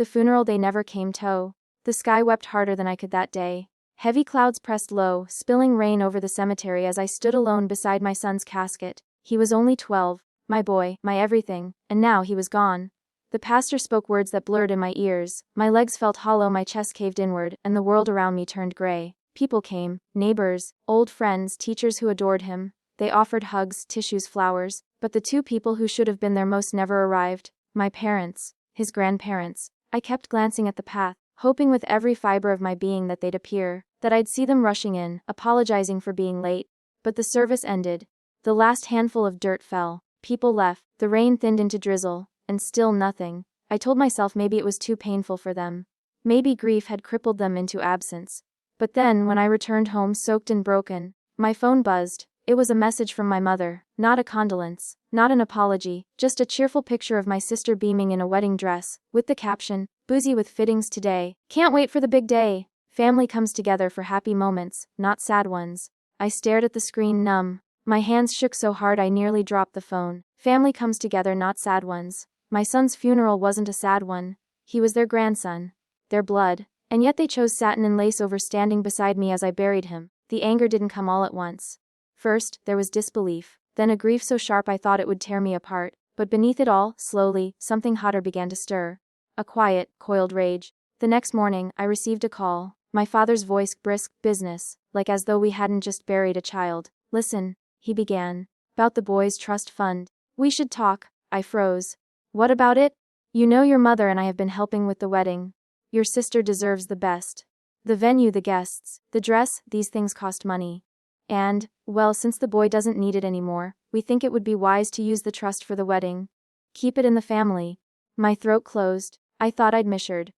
The funeral they never came to. The sky wept harder than I could that day. Heavy clouds pressed low, spilling rain over the cemetery as I stood alone beside my son's casket. He was only 12, my boy, my everything, and now he was gone. The pastor spoke words that blurred in my ears, my legs felt hollow, my chest caved inward, and the world around me turned gray. People came, neighbors, old friends, teachers who adored him. They offered hugs, tissues, flowers, but the two people who should have been there most never arrived. My parents, his grandparents. I kept glancing at the path, hoping with every fiber of my being that they'd appear, that I'd see them rushing in, apologizing for being late. But the service ended. The last handful of dirt fell. People left, the rain thinned into drizzle, and still nothing. I told myself maybe it was too painful for them. Maybe grief had crippled them into absence. But then, when I returned home soaked and broken, my phone buzzed. It was a message from my mother, not a condolence, not an apology, just a cheerful picture of my sister beaming in a wedding dress, with the caption, "Boozy with fittings today. Can't wait for the big day." Family comes together for happy moments, not sad ones. I stared at the screen numb. My hands shook so hard I nearly dropped the phone. Family comes together, not sad ones. My son's funeral wasn't a sad one. He was their grandson. Their blood. And yet they chose satin and lace over standing beside me as I buried him. The anger didn't come all at once. First, there was disbelief, then a grief so sharp I thought it would tear me apart. But beneath it all, slowly, something hotter began to stir. A quiet, coiled rage. The next morning, I received a call. My father's voice, brisk, business, like as though we hadn't just buried a child. "Listen," he began. "About the boys' trust fund. We should talk." I froze. "What about it?" "You know your mother and I have been helping with the wedding. Your sister deserves the best. The venue, the guests, the dress, these things cost money. And, well, since the boy doesn't need it anymore, we think it would be wise to use the trust for the wedding. Keep it in the family." My throat closed. I thought I'd misheard.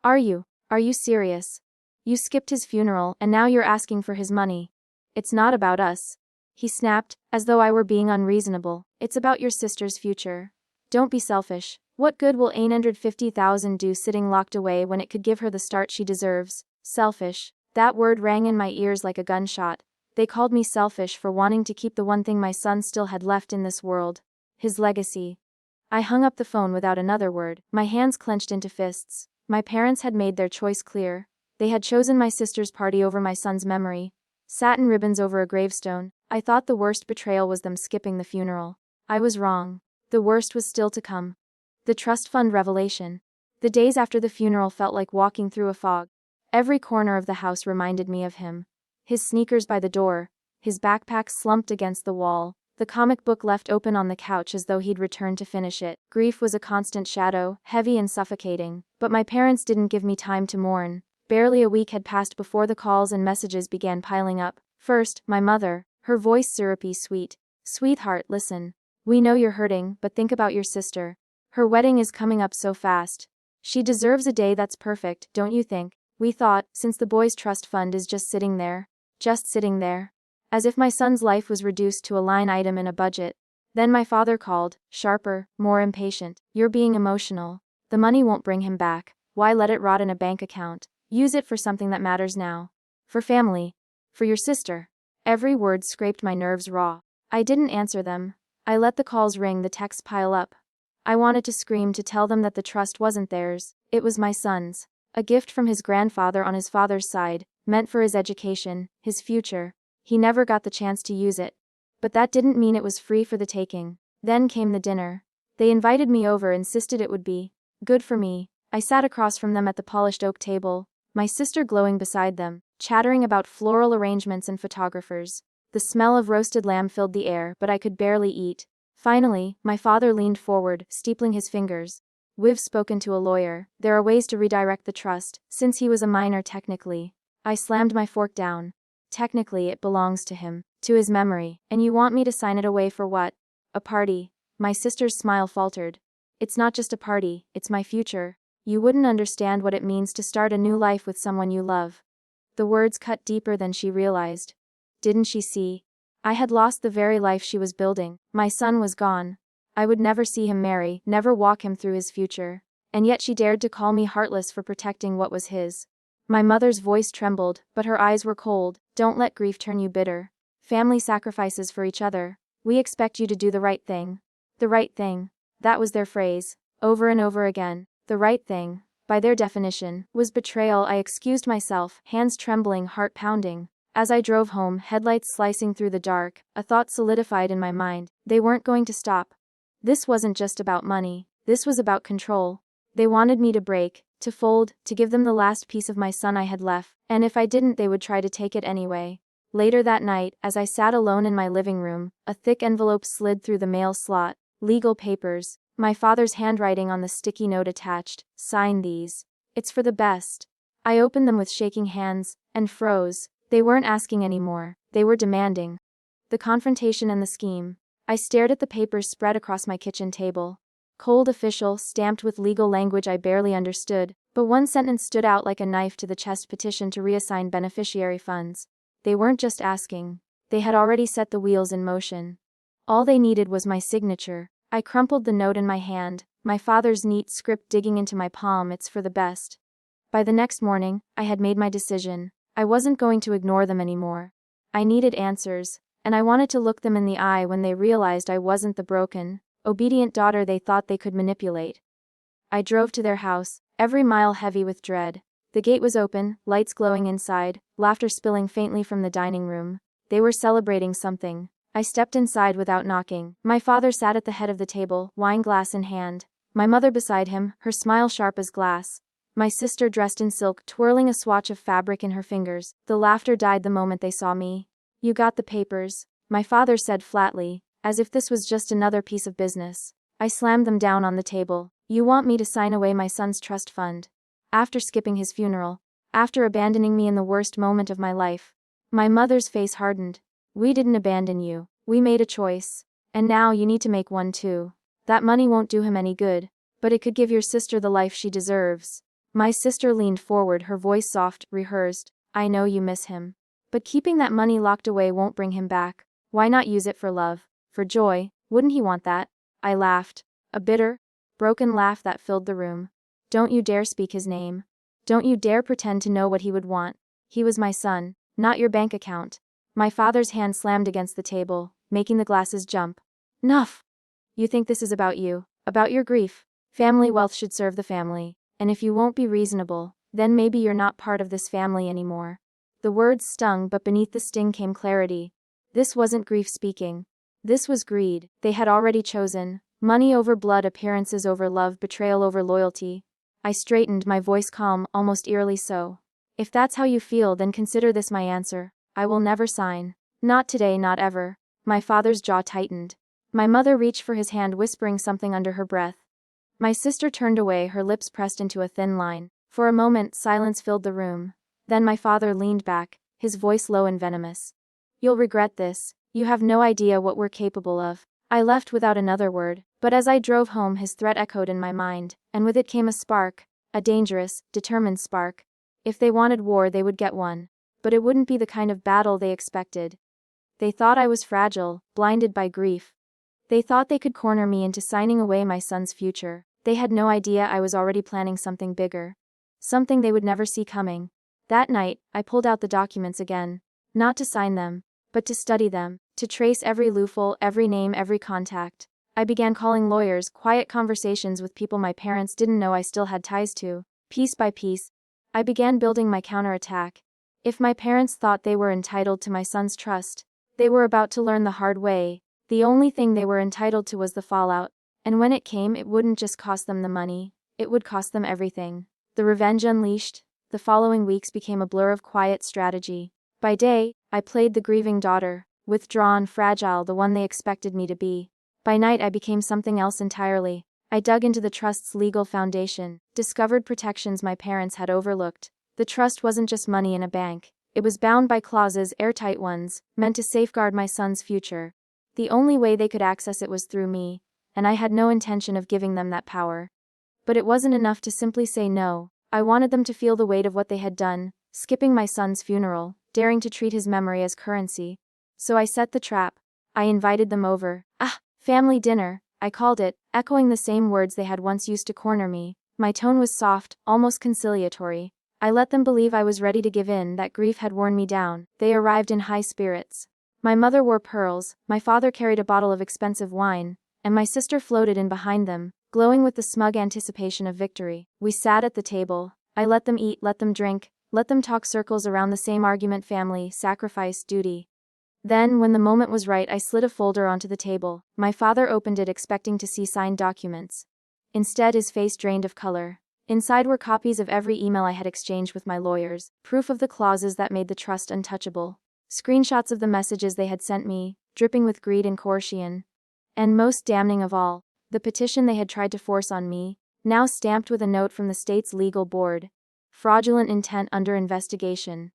Are you serious? You skipped his funeral, and now you're asking for his money." "It's not about us," he snapped, as though I were being unreasonable. "It's about your sister's future. Don't be selfish. What good will $850,000 do sitting locked away when it could give her the start she deserves?" Selfish. That word rang in my ears like a gunshot. They called me selfish for wanting to keep the one thing my son still had left in this world. His legacy. I hung up the phone without another word, my hands clenched into fists. My parents had made their choice clear. They had chosen my sister's party over my son's memory. Satin ribbons over a gravestone. I thought the worst betrayal was them skipping the funeral. I was wrong. The worst was still to come. The trust fund revelation. The days after the funeral felt like walking through a fog. Every corner of the house reminded me of him. His sneakers by the door, his backpack slumped against the wall, the comic book left open on the couch as though he'd returned to finish it. Grief was a constant shadow, heavy and suffocating. But my parents didn't give me time to mourn. Barely a week had passed before the calls and messages began piling up. First, my mother, her voice syrupy sweet. "Sweetheart, listen. We know you're hurting, but think about your sister. Her wedding is coming up so fast. She deserves a day that's perfect, don't you think? We thought, since the boys' trust fund is just sitting there. As if my son's life was reduced to a line item in a budget. Then my father called, sharper, more impatient. "You're being emotional. The money won't bring him back. Why let it rot in a bank account? Use it for something that matters now. For family. For your sister." Every word scraped my nerves raw. I didn't answer them. I let the calls ring, the texts pile up. I wanted to scream, to tell them that the trust wasn't theirs, it was my son's. A gift from his grandfather on his father's side, meant for his education, his future. He never got the chance to use it. But that didn't mean it was free for the taking. Then came the dinner. They invited me over, insisted it would be good for me. I sat across from them at the polished oak table, my sister glowing beside them, chattering about floral arrangements and photographers. The smell of roasted lamb filled the air, but I could barely eat. Finally, my father leaned forward, steepling his fingers. "We've spoken to a lawyer. There are ways to redirect the trust, since he was a minor technically." I slammed my fork down. "Technically it belongs to him, to his memory, and you want me to sign it away for what? A party?" My sister's smile faltered. "It's not just a party, it's my future. You wouldn't understand what it means to start a new life with someone you love." The words cut deeper than she realized. Didn't she see? I had lost the very life she was building. My son was gone. I would never see him marry, never walk him through his future. And yet she dared to call me heartless for protecting what was his. My mother's voice trembled, but her eyes were cold. "Don't let grief turn you bitter. Family sacrifices for each other. We expect you to do the right thing." The right thing. That was their phrase. Over and over again. The right thing. by their definition, was betrayal. I excused myself, hands trembling, heart pounding. As I drove home, headlights slicing through the dark, a thought solidified in my mind. They weren't going to stop. This wasn't just about money. This was about control. They wanted me to break, to fold, to give them the last piece of my son I had left, and if I didn't, they would try to take it anyway. Later that night, as I sat alone in my living room, a thick envelope slid through the mail slot. Legal papers. My father's handwriting on the sticky note attached. Sign these. It's for the best. I opened them with shaking hands, and froze. They weren't asking anymore. They were demanding. The confrontation and the scheme. I stared at the papers spread across my kitchen table. Cold, official, stamped with legal language I barely understood, but one sentence stood out like a knife to the chest: petition to reassign beneficiary funds. They weren't just asking. They had already set the wheels in motion. All they needed was my signature. I crumpled the note in my hand, my father's neat script digging into my palm. It's for the best. By the next morning, I had made my decision. I wasn't going to ignore them anymore. I needed answers, and I wanted to look them in the eye when they realized I wasn't the broken, obedient daughter they thought they could manipulate. I drove to their house, every mile heavy with dread. The gate was open, lights glowing inside, laughter spilling faintly from the dining room. They were celebrating something. I stepped inside without knocking. My father sat at the head of the table, wine glass in hand. My mother beside him, her smile sharp as glass. My sister dressed in silk, twirling a swatch of fabric in her fingers. The laughter died the moment they saw me. You got the papers, my father said flatly, as if this was just another piece of business. I slammed them down on the table. You want me to sign away my son's trust fund? After skipping his funeral? After abandoning me in the worst moment of my life? My mother's face hardened. We didn't abandon you. We made a choice. And now you need to make one too. That money won't do him any good, but it could give your sister the life she deserves. My sister leaned forward, her voice soft, rehearsed. I know you miss him. But keeping that money locked away won't bring him back. Why not use it for love? For joy? Wouldn't he want that? I laughed. A bitter, broken laugh that filled the room. Don't you dare speak his name. Don't you dare pretend to know what he would want. He was my son, not your bank account. My father's hand slammed against the table, making the glasses jump. Nuff! You think this is about you, about your grief? Family wealth should serve the family, and if you won't be reasonable, then maybe you're not part of this family anymore. The words stung, but beneath the sting came clarity. This wasn't grief speaking. This was greed. They had already chosen. Money over blood, appearances over love, betrayal over loyalty. I straightened, my voice calm, almost eerily so. If that's how you feel, then consider this my answer. I will never sign. Not today, not ever. My father's jaw tightened. My mother reached for his hand, whispering something under her breath. My sister turned away, her lips pressed into a thin line. For a moment, silence filled the room. Then my father leaned back, his voice low and venomous. You'll regret this. You have no idea what we're capable of. I left without another word, but as I drove home his threat echoed in my mind, and with it came a spark, a dangerous, determined spark. If they wanted war, they would get one. But it wouldn't be the kind of battle they expected. They thought I was fragile, blinded by grief. They thought they could corner me into signing away my son's future. They had no idea I was already planning something bigger. Something they would never see coming. That night, I pulled out the documents again. Not to sign them, but to study them, to trace every loophole, every name, every contact. I began calling lawyers, quiet conversations with people my parents didn't know I still had ties to. Piece by piece, I began building my counterattack. If my parents thought they were entitled to my son's trust, they were about to learn the hard way. The only thing they were entitled to was the fallout. And when it came, it wouldn't just cost them the money, it would cost them everything. The revenge unleashed. The following weeks became a blur of quiet strategy. By day, I played the grieving daughter, withdrawn, fragile, the one they expected me to be. By night, I became something else entirely. I dug into the trust's legal foundation, discovered protections my parents had overlooked. The trust wasn't just money in a bank. It was bound by clauses, airtight ones, meant to safeguard my son's future. The only way they could access it was through me, and I had no intention of giving them that power. But it wasn't enough to simply say no. I wanted them to feel the weight of what they had done, skipping my son's funeral, daring to treat his memory as currency. So I set the trap. I invited them over. Family dinner, I called it, echoing the same words they had once used to corner me. My tone was soft, almost conciliatory. I let them believe I was ready to give in, that grief had worn me down. They arrived in high spirits. My mother wore pearls, my father carried a bottle of expensive wine, and my sister floated in behind them, glowing with the smug anticipation of victory. We sat at the table. I let them eat, let them drink, let them talk circles around the same argument: family, sacrifice, duty. Then, when the moment was right, I slid a folder onto the table. My father opened it expecting to see signed documents. Instead, his face drained of color. Inside were copies of every email I had exchanged with my lawyers, proof of the clauses that made the trust untouchable, screenshots of the messages they had sent me, dripping with greed and coercion. And most damning of all, the petition they had tried to force on me, now stamped with a note from the state's legal board. Fraudulent intent under investigation.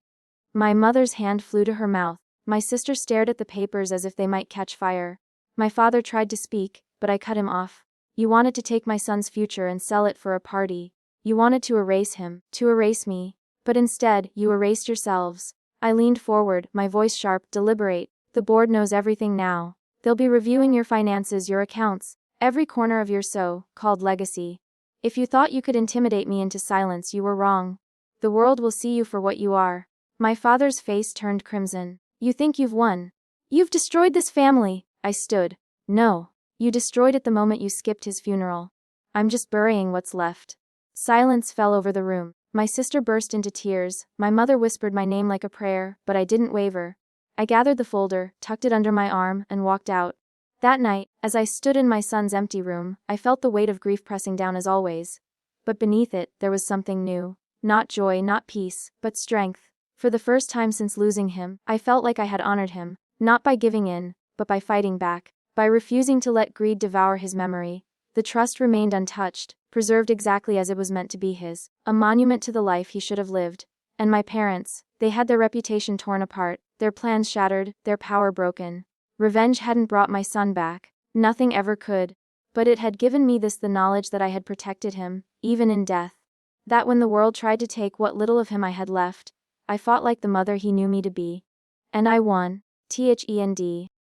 My mother's hand flew to her mouth. My sister stared at the papers as if they might catch fire. My father tried to speak, but I cut him off. You wanted to take my son's future and sell it for a party. You wanted to erase him, to erase me. But instead, you erased yourselves. I leaned forward, my voice sharp, deliberate. The board knows everything now. They'll be reviewing your finances, your accounts, every corner of your so-called legacy. If you thought you could intimidate me into silence, you were wrong. The world will see you for what you are. My father's face turned crimson. You think you've won? You've destroyed this family. I stood. No. You destroyed it the moment you skipped his funeral. I'm just burying what's left. Silence fell over the room. My sister burst into tears. My mother whispered my name like a prayer, but I didn't waver. I gathered the folder, tucked it under my arm, and walked out. That night, as I stood in my son's empty room, I felt the weight of grief pressing down as always. But beneath it, there was something new. Not joy, not peace, but strength. For the first time since losing him, I felt like I had honored him, not by giving in, but by fighting back, by refusing to let greed devour his memory. The trust remained untouched, preserved exactly as it was meant to be his, a monument to the life he should have lived. And my parents, they had their reputation torn apart, their plans shattered, their power broken. Revenge hadn't brought my son back, nothing ever could. But it had given me the knowledge that I had protected him, even in death. That when the world tried to take what little of him I had left, I fought like the mother he knew me to be. And I won. THEND.